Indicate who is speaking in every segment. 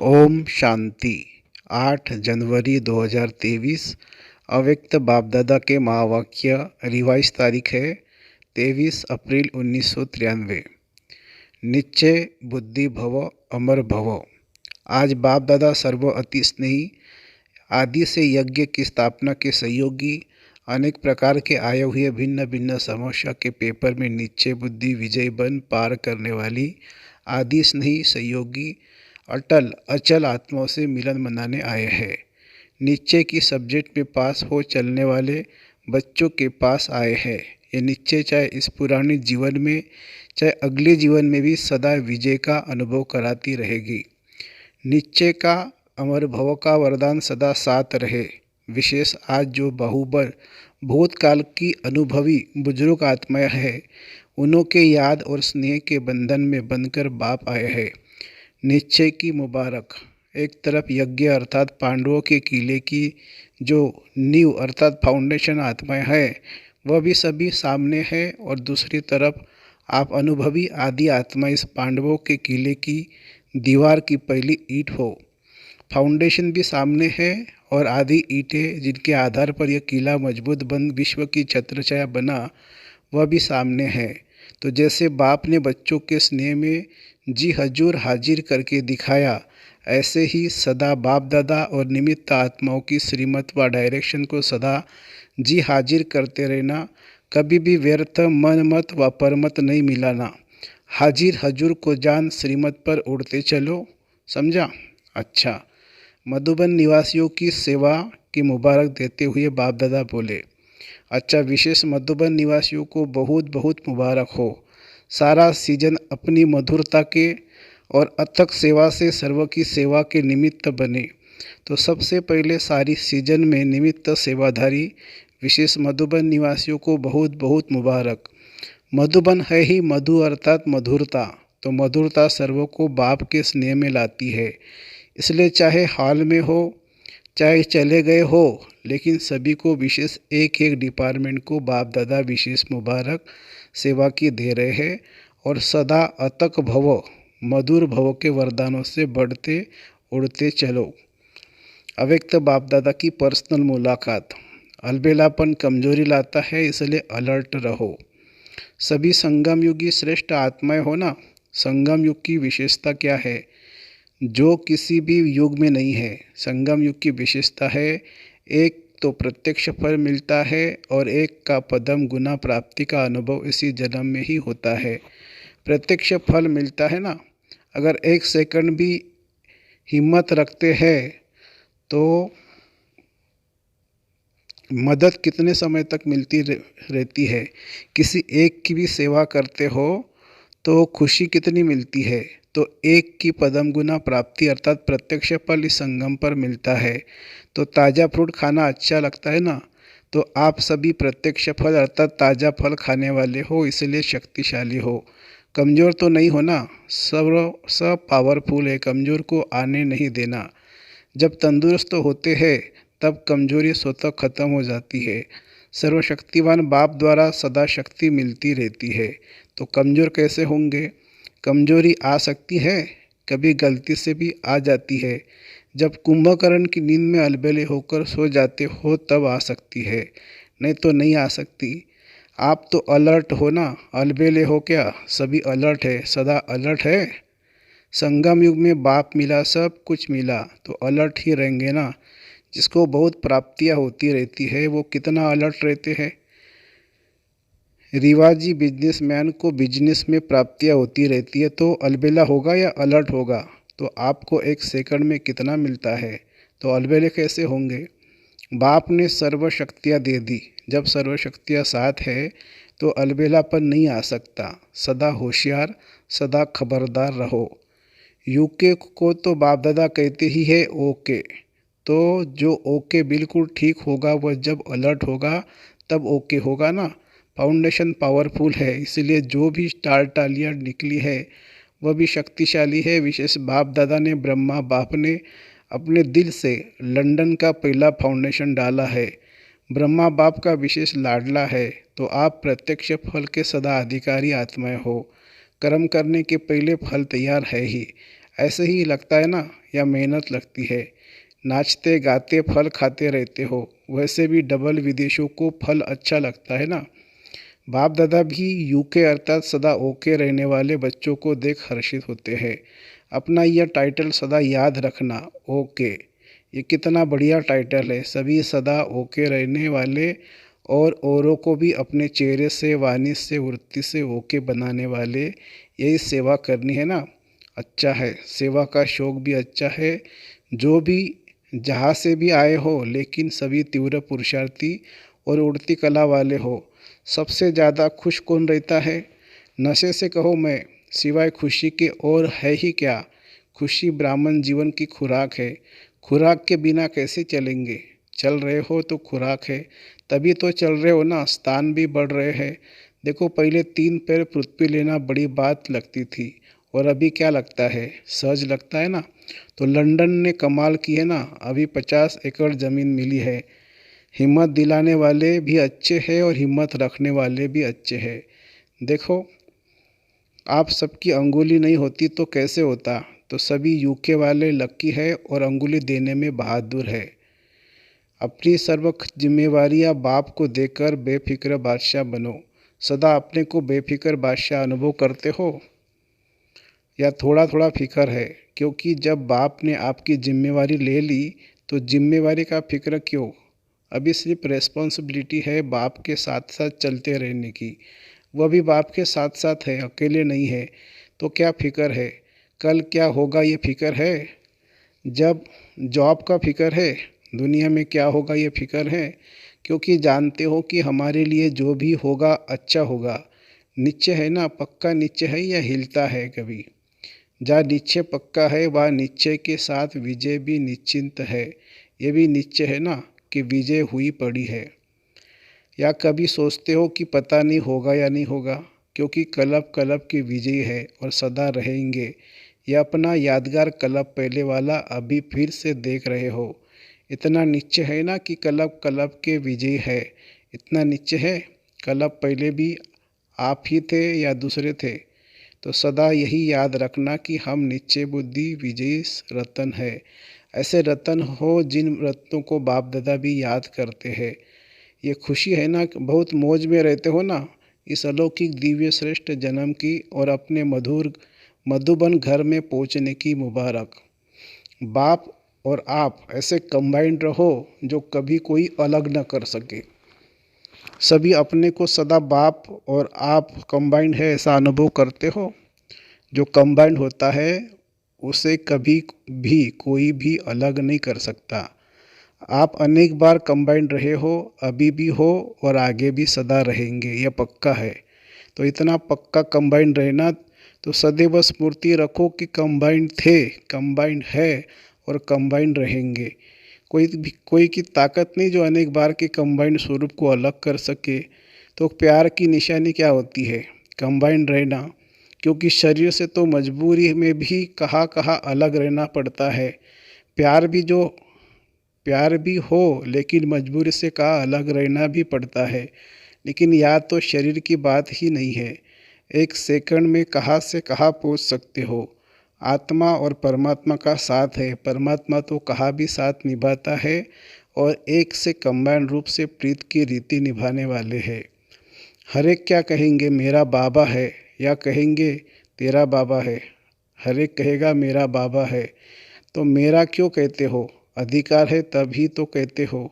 Speaker 1: ओम शांति। 8 जनवरी 2023। अव्यक्त बापदादा के महावाक्य। रिवाइज तारीख है 23 अप्रैल 1993। निश्चय बुद्धि भव अमर भव। आज बापदादा सर्व अति स्नेही आदि से यज्ञ की स्थापना के सहयोगी अनेक प्रकार के आए हुए भिन्न भिन्न समस्या के पेपर में निश्चय बुद्धि विजय बन पार करने वाली आदि स्नेही सहयोगी अटल अचल आत्माओं से मिलन मनाने आए हैं। निश्चय की सब्जेक्ट में पास हो चलने वाले बच्चों के पास आए हैं। ये निश्चय चाहे इस पुराने जीवन में चाहे अगले जीवन में भी सदा विजय का अनुभव कराती रहेगी। निश्चय का अमर भव का वरदान सदा साथ रहे। विशेष आज जो बाहुबल भूतकाल की अनुभवी बुजुर्ग आत्माएं हैं, उन्हों के याद और स्नेह के बंधन में बंधकर बाप आए हैं। निश्चय की मुबारक। एक तरफ यज्ञ अर्थात पांडवों के किले की जो नींव अर्थात फाउंडेशन आत्माएं हैं, वह भी सभी सामने है, और दूसरी तरफ आप अनुभवी आदि आत्मा इस पांडवों के किले की दीवार की पहली ईंट हो। फाउंडेशन भी सामने है और आदि ईंटें जिनके आधार पर यह किला मजबूत बन विश्व की छत्रछाया बना, वह भी सामने है। तो जैसे बाप ने बच्चों के स्नेह में जी हजूर हाजिर करके दिखाया, ऐसे ही सदा बाप दादा और निमित्त आत्माओं की श्रीमत व डायरेक्शन को सदा जी हाजिर करते रहना। कभी भी व्यर्थ मन मत व परमत नहीं मिलाना। हाजिर हजूर को जान श्रीमत पर उड़ते चलो। समझा? अच्छा। मधुबन निवासियों की सेवा की मुबारक देते हुए बाप दादा बोले, अच्छा, विशेष मधुबन निवासियों को बहुत बहुत मुबारक हो। सारा सीजन अपनी मधुरता के और अथक सेवा से सर्व की सेवा के निमित्त बने। तो सबसे पहले सारी सीजन में निमित्त सेवाधारी विशेष मधुबन निवासियों को बहुत बहुत मुबारक। मधुबन है ही मधु अर्थात मधुरता। तो मधुरता सर्वों को बाप के स्नेह में लाती है। इसलिए चाहे हाल में हो चाहे चले गए हो, लेकिन सभी को विशेष एक एक डिपार्टमेंट को बाप दादा विशेष मुबारक सेवा की दे रहे हैं, और सदा अतक भव मधुर भव के वरदानों से बढ़ते उड़ते चलो। अव्यक्त बाप दादा की पर्सनल मुलाकात। अलबेलापन कमजोरी लाता है, इसलिए अलर्ट रहो। सभी संगम युगी श्रेष्ठ आत्माएं हो ना। संगम युग की विशेषता क्या है जो किसी भी युग में नहीं है? संगम युग की विशेषता है, एक तो प्रत्यक्ष फल मिलता है और एक का पदम गुना प्राप्ति का अनुभव इसी जन्म में ही होता है। प्रत्यक्ष फल मिलता है ना। अगर एक सेकंड भी हिम्मत रखते हैं तो मदद कितने समय तक मिलती रहती है। किसी एक की भी सेवा करते हो तो खुशी कितनी मिलती है। तो एक की पदम गुना प्राप्ति अर्थात प्रत्यक्ष फल इस संगम पर मिलता है। तो ताज़ा फ्रूट खाना अच्छा लगता है ना। तो आप सभी प्रत्यक्ष फल अर्थात ताज़ा फल खाने वाले हो, इसलिए शक्तिशाली हो। कमज़ोर तो नहीं हो ना। सब पावरफुल है, कमज़ोर को आने नहीं देना। जब तंदुरुस्त होते हैं तब कमजोरी स्वतः खत्म हो जाती है। सर्वशक्तिवान बाप द्वारा सदा शक्ति मिलती रहती है, तो कमज़ोर कैसे होंगे? कमजोरी आ सकती है, कभी गलती से भी आ जाती है। जब कुंभकर्ण की नींद में अलबेले होकर सो जाते हो तब आ सकती है, नहीं तो नहीं आ सकती। आप तो अलर्ट हो ना। अलबेले हो क्या? सभी अलर्ट है, सदा अलर्ट है। संगम युग में बाप मिला, सब कुछ मिला, तो अलर्ट ही रहेंगे ना। जिसको बहुत प्राप्तियां होती रहती है वो कितना अलर्ट रहते हैं। रिवाजी बिजनेसमैन को बिजनेस में प्राप्तियां होती रहती है, तो अलबेला होगा या अलर्ट होगा? तो आपको एक सेकंड में कितना मिलता है, तो अलबेले कैसे होंगे? बाप ने सर्व शक्तियाँ दे दी। जब सर्व शक्तियाँ साथ है तो अलबेलापन नहीं आ सकता। सदा होशियार, सदा खबरदार रहो। यूके को तो बाप दादा कहते ही है ओके। तो जो ओके बिल्कुल ठीक होगा वह जब अलर्ट होगा तब ओके होगा ना। फाउंडेशन पावरफुल है, इसलिए जो भी स्टार टालियाँ निकली है वह भी शक्तिशाली है। विशेष बाप दादा ने ब्रह्मा बाप ने अपने दिल से लंदन का पहला फाउंडेशन डाला है। ब्रह्मा बाप का विशेष लाडला है, तो आप प्रत्यक्ष फल के सदा अधिकारी आत्माएं हो। कर्म करने के पहले फल तैयार है ही। ऐसे ही लगता है ना, या मेहनत लगती है? नाचते गाते फल खाते रहते हो, वैसे भी डबल विदेशों को फल अच्छा लगता है ना। बाप दादा भी यूके अर्थात सदा ओके रहने वाले बच्चों को देख हर्षित होते हैं। अपना यह टाइटल सदा याद रखना, ओके। ये कितना बढ़िया टाइटल है। सभी सदा ओके रहने वाले और औरों को भी अपने चेहरे से, वाणी से, वृत्ति से ओके बनाने वाले, यही सेवा करनी है ना। अच्छा है, सेवा का शौक भी अच्छा है। जो भी जहाँ से भी आए हो, लेकिन सभी तीव्र पुरुषार्थी और उड़ती कला वाले हो। सबसे ज़्यादा खुश कौन रहता है? नशे से कहो मैं, सिवाय खुशी के और है ही क्या। खुशी ब्राह्मण जीवन की खुराक है। खुराक के बिना कैसे चलेंगे? चल रहे हो तो खुराक है, तभी तो चल रहे हो ना। स्थान भी बढ़ रहे हैं। देखो, पहले 3 पैर पृथ्वी लेना बड़ी बात लगती थी, और अभी क्या लगता है? सहज लगता है ना। तो लंदन ने कमाल की है ना, अभी 50 एकड़ ज़मीन मिली है। हिम्मत दिलाने वाले भी अच्छे हैं और हिम्मत रखने वाले भी अच्छे हैं। देखो, आप सबकी अंगुली नहीं होती तो कैसे होता? तो सभी यूके वाले लकी है और अंगुली देने में बहादुर है। अपनी सर्व जिम्मेवारियां बाप को देकर बेफिक्र बादशाह बनो। सदा अपने को बेफिक्र बादशाह अनुभव करते हो, या थोड़ा थोड़ा फिक्र है? क्योंकि जब बाप ने आपकी जिम्मेवारी ले ली, तो जिम्मेवारी का फिक्र क्यों? अभी सिर्फ रेस्पॉन्सिबिलिटी है बाप के साथ साथ चलते रहने की। वह भी बाप के साथ साथ है, अकेले नहीं है। तो क्या फिक्र है? कल क्या होगा ये फिक्र है? जब जॉब का फिक्र है, दुनिया में क्या होगा ये फिक्र है? क्योंकि जानते हो कि हमारे लिए जो भी होगा अच्छा होगा। निश्चय है ना, पक्का निश्चय है या हिलता है कभी? जहाँ निश्चय पक्का है, वहाँ निश्चय के साथ विजय भी निश्चिंत है। ये भी निश्चय है ना कि विजय हुई पड़ी है। या कभी सोचते हो कि पता नहीं होगा या नहीं होगा? क्योंकि कलब कलब की विजय है और सदा रहेंगे। यह अपना यादगार कलब पहले वाला अभी फिर से देख रहे हो। इतना निश्चय है ना कि कलब कलब के विजय है। इतना निश्चय है, कलब पहले भी आप ही थे या दूसरे थे? तो सदा यही याद रखना कि हम निश्चय बुद्धि विजयी रतन है। ऐसे रतन हो जिन रत्नों को बाप दादा भी याद करते हैं। ये खुशी है ना, बहुत मौज में रहते हो ना इस अलौकिक दिव्य श्रेष्ठ जन्म की, और अपने मधुर मधुबन घर में पहुंचने की मुबारक। बाप और आप ऐसे कंबाइंड रहो जो कभी कोई अलग न कर सके। सभी अपने को सदा बाप और आप कंबाइंड है ऐसा अनुभव करते हो। जो कंबाइंड होता है उसे कभी भी कोई भी अलग नहीं कर सकता। आप अनेक बार कंबाइंड रहे हो, अभी भी हो और आगे भी सदा रहेंगे, यह पक्का है। तो इतना पक्का कंबाइंड रहना, तो सदैव स्मृति रखो कि कंबाइंड थे, कंबाइंड है और कंबाइंड रहेंगे। कोई की ताकत नहीं जो अनेक बार के कंबाइंड स्वरूप को अलग कर सके। तो प्यार की निशानी क्या होती है? कंबाइंड रहना। क्योंकि शरीर से तो मजबूरी में भी कहाँ कहाँ अलग रहना पड़ता है। प्यार भी हो, लेकिन मजबूरी से कहाँ अलग रहना भी पड़ता है। लेकिन याद तो शरीर की बात ही नहीं है। एक सेकंड में कहाँ से कहाँ पहुँच सकते हो। आत्मा और परमात्मा का साथ है। परमात्मा तो कहाँ भी साथ निभाता है, और एक से कंबाइंड रूप से प्रीत की रीति निभाने वाले हैं। हर एक क्या कहेंगे? मेरा बाबा है, या कहेंगे तेरा बाबा है? हर एक कहेगा मेरा बाबा है। तो मेरा क्यों कहते हो? अधिकार है तभी तो कहते हो।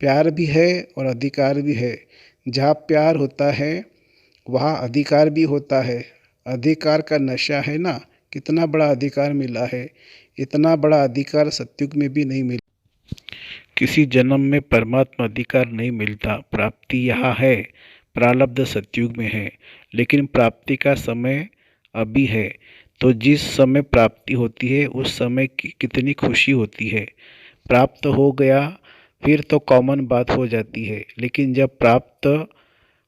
Speaker 1: प्यार भी है और अधिकार भी है। जहाँ प्यार होता है वहाँ अधिकार भी होता है। अधिकार का नशा है ना। कितना बड़ा अधिकार मिला है। इतना बड़ा अधिकार सतयुग में भी नहीं मिला। किसी जन्म में परमात्मा अधिकार नहीं मिलता। प्राप्ति यहाँ है, प्रारब्ध सतयुग में है, लेकिन प्राप्ति का समय अभी है। तो जिस समय प्राप्ति होती है उस समय कितनी खुशी होती है। प्राप्त हो गया फिर तो कॉमन बात हो जाती है, लेकिन जब प्राप्त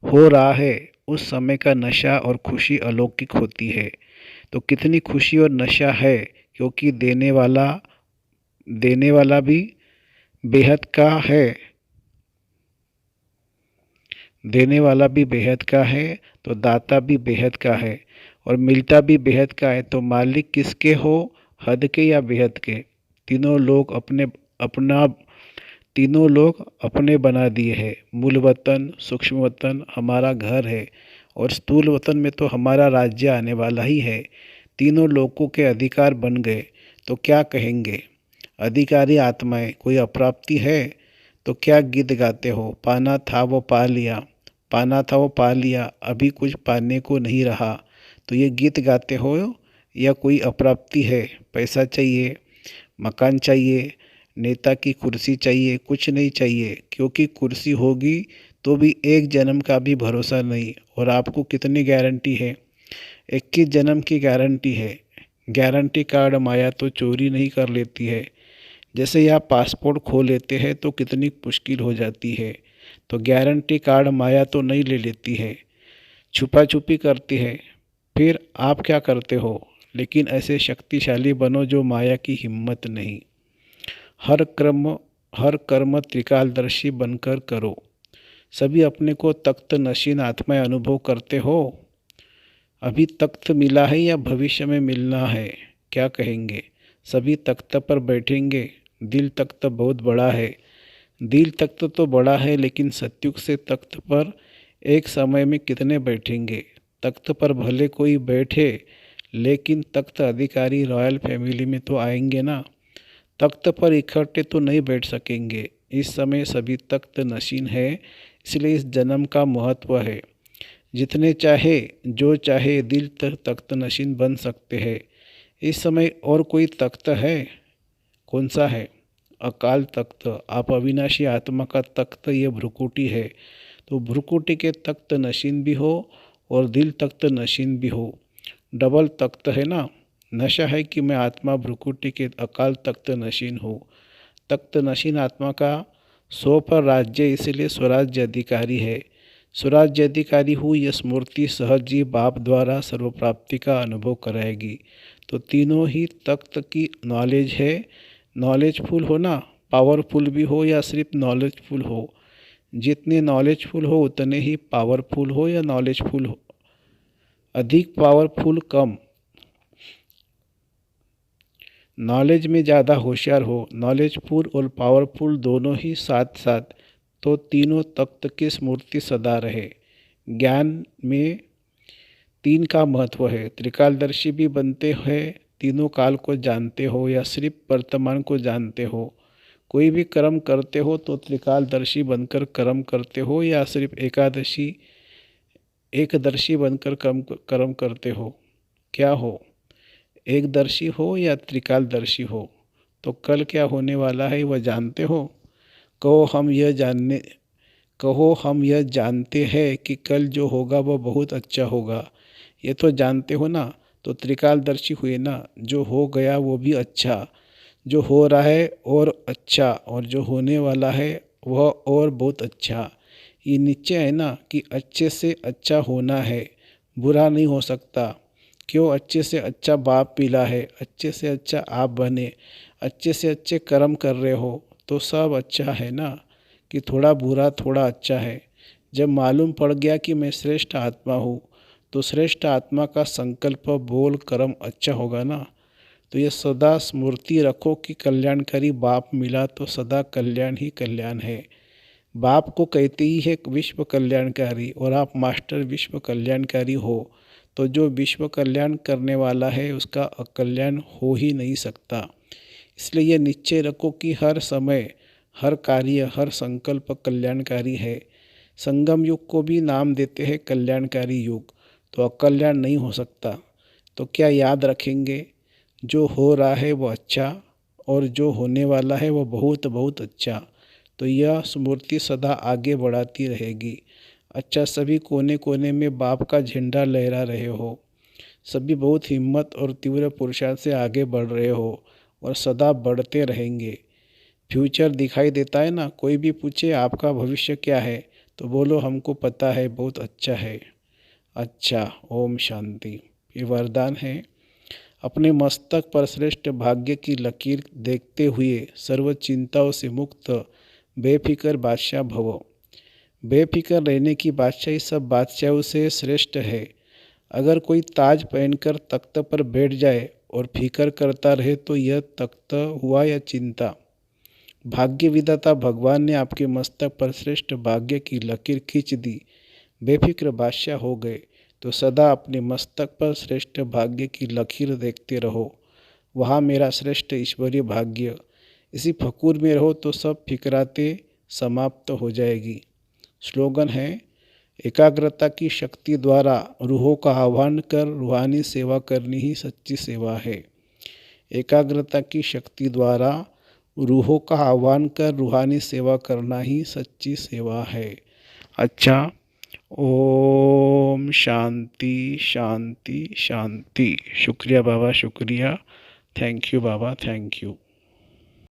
Speaker 1: हो रहा है उस समय का नशा और खुशी अलौकिक होती है। तो कितनी खुशी और नशा है, क्योंकि देने वाला भी बेहद का है। देने वाला भी बेहद का है, तो दाता भी बेहद का है, और मिलता भी बेहद का है। तो मालिक किसके हो हद के या बेहद के, तीनों लोग अपना तीनों लोग अपने बना दिए हैं। मूल वतन, सूक्ष्म वतन हमारा घर है और स्थूल वतन में तो हमारा राज्य आने वाला ही है। तीनों लोगों के अधिकार बन गए तो क्या कहेंगे? अधिकारी आत्माएं, कोई अप्राप्ति है तो क्या गीत गाते हो? पाना था वो पा लिया, पाना था वो पा लिया, अभी कुछ पाने को नहीं रहा, तो ये गीत गाते हो या कोई अप्राप्ति है? पैसा चाहिए, मकान चाहिए, नेता की कुर्सी चाहिए? कुछ नहीं चाहिए, क्योंकि कुर्सी होगी तो भी एक जन्म का भी भरोसा नहीं। और आपको कितनी गारंटी है? 21 जन्म की गारंटी है। गारंटी कार्ड माया तो चोरी नहीं कर लेती है। जैसे आप पासपोर्ट खो लेते हैं तो कितनी मुश्किल हो जाती है, तो गारंटी कार्ड माया तो नहीं ले लेती है, छुपा छुपी करती है। फिर आप क्या करते हो? लेकिन ऐसे शक्तिशाली बनो जो माया की हिम्मत नहीं। हर कर्म त्रिकालदर्शी बनकर करो। सभी अपने को तख्त नशीन आत्माएं अनुभव करते हो। अभी तख्त मिला है या भविष्य में मिलना है? क्या कहेंगे? सभी तख्त पर बैठेंगे। दिल तख्त बहुत बड़ा है। दिल तख्त तो बड़ा है, लेकिन सतयुग से तख्त पर एक समय में कितने बैठेंगे? तख्त पर भले कोई बैठे, लेकिन तख्त अधिकारी रॉयल फैमिली में तो आएंगे ना। तख्त पर इकट्ठे तो नहीं बैठ सकेंगे। इस समय सभी तख्त नशीन है, इसलिए इस जन्म का महत्व है। जितने चाहे, जो चाहे दिल तख्त नशीन बन सकते हैं। इस समय और कोई तख्त है? कौन सा है? अकाल तख्त। आप अविनाशी आत्मा का तख्त ये भ्रुकुटी है, तो भ्रुकुटी के तख्त नशीन भी हो और दिल तख्त नशीन भी हो। डबल तख्त है ना। नशा है कि मैं आत्मा भ्रुकुटी के अकाल तख्त नशीन हूँ। तख्त नशीन आत्मा का 100 पर राज्य, इसलिए स्वराज्य अधिकारी है। स्वराज्य अधिकारी हूँ, यह स्मृति सहज ही बाप द्वारा सर्वप्राप्ति का अनुभव कराएगी। तो तीनों ही तख्त की नॉलेज है। नॉलेजफुल हो ना, पावरफुल भी हो या सिर्फ नॉलेजफुल हो। जितने नॉलेजफुल हो उतने ही पावरफुल हो या नॉलेजफुल हो। अधिक पावरफुल कम, नॉलेज में ज़्यादा होशियार हो। नॉलेजफुल और पावरफुल दोनों ही साथ साथ, तो तीनों तख्त की स्मृति सदा रहे। ज्ञान में 3 का महत्व है। त्रिकालदर्शी भी बनते हैं, तीनों काल को जानते हो या सिर्फ वर्तमान को जानते हो। कोई भी कर्म करते हो तो त्रिकालदर्शी बनकर कर्म करते हो या सिर्फ एकदर्शी बनकर कर्म करते हो? क्या हो? एकदर्शी हो या त्रिकालदर्शी हो? तो कल क्या होने वाला है वह जानते हो? कहो हम यह जानने कहो हम यह जानते हैं कि कल जो होगा वह बहुत अच्छा होगा। ये तो जानते हो ना, तो त्रिकालदर्शी हुए ना। जो हो गया वो भी अच्छा, जो हो रहा है और अच्छा, और जो होने वाला है वह और बहुत अच्छा। ये निश्चय है ना कि अच्छे से अच्छा होना है, बुरा नहीं हो सकता। क्यों? अच्छे से अच्छा बाप मिला है, अच्छे से अच्छा आप बने, अच्छे से अच्छे कर्म कर रहे हो, तो सब अच्छा है ना। कि थोड़ा बुरा थोड़ा अच्छा है। जब मालूम पड़ गया कि मैं श्रेष्ठ आत्मा हूँ, तो श्रेष्ठ आत्मा का संकल्प बोल कर्म अच्छा होगा ना। तो ये सदा स्मृति रखो कि कल्याणकारी बाप मिला तो सदा कल्याण ही कल्याण है। बाप को कहते ही है विश्व कल्याणकारी, और आप मास्टर विश्व कल्याणकारी हो, तो जो विश्व कल्याण करने वाला है उसका अकल्याण हो ही नहीं सकता। इसलिए ये निश्चय रखो कि हर समय, हर कार्य, हर संकल्प कल्याणकारी है। संगम युग को भी नाम देते हैं कल्याणकारी युग, तो अकल्याण नहीं हो सकता। तो क्या याद रखेंगे? जो हो रहा है वो अच्छा, और जो होने वाला है वो बहुत बहुत अच्छा। तो यह स्मृति सदा आगे बढ़ाती रहेगी। अच्छा, सभी कोने कोने में बाप का झंडा लहरा रहे हो। सभी बहुत हिम्मत और तीव्र पुरुषार्थ से आगे बढ़ रहे हो और सदा बढ़ते रहेंगे। फ्यूचर दिखाई देता है ना। कोई भी पूछे आपका भविष्य क्या है, तो बोलो हमको पता है, बहुत अच्छा है। अच्छा, ओम शांति। ये वरदान है। अपने मस्तक पर श्रेष्ठ भाग्य की लकीर देखते हुए सर्व चिंताओं से मुक्त बेफिक्र बादशाह भवो। बेफिक्र रहने की बादशाही सब बादशाहों से श्रेष्ठ है। अगर कोई ताज पहनकर तख्त पर बैठ जाए और फिक्र करता रहे तो यह तख्त हुआ या चिंता। भाग्य विधाता भगवान ने आपके मस्तक पर श्रेष्ठ भाग्य की लकीर खींच दी। बेफिक्र बादशाह हो गए तो सदा अपने मस्तक पर श्रेष्ठ भाग्य की लकीर देखते रहो। वहाँ मेरा श्रेष्ठ ईश्वरीय भाग्य। इसी फकूर में रहो तो सब फिक्रातें समाप्त हो जाएगी। स्लोगन है, एकाग्रता की शक्ति द्वारा रूहों का आह्वान कर रूहानी सेवा करनी ही सच्ची सेवा है। एकाग्रता की शक्ति द्वारा रूहों का आह्वान कर रूहानी सेवा करना ही सच्ची सेवा है। अच्छा, ओम शांति शांति शांति। शुक्रिया बाबा, शुक्रिया। Thank you Baba, thank you.